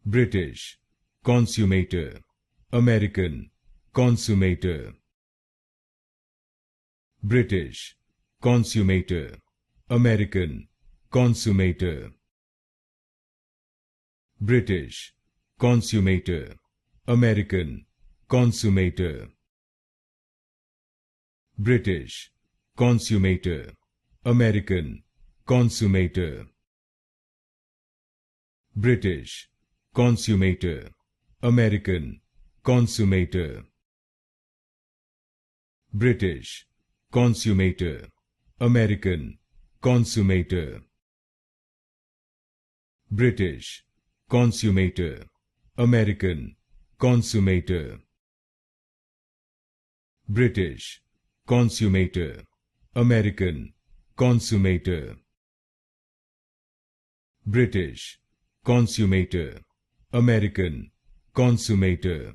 British, Consummator, American, Consummator. British, Consummator, American, Consummator. British, Consummator, American, Consummator. British, Consummator, American, Consummator. British, Consummator, American, Consummator. British, Consummator, American, Consummator. British, Consummator, American, Consummator. British, Consummator, American, Consummator. British, Consummator, American, Consummator.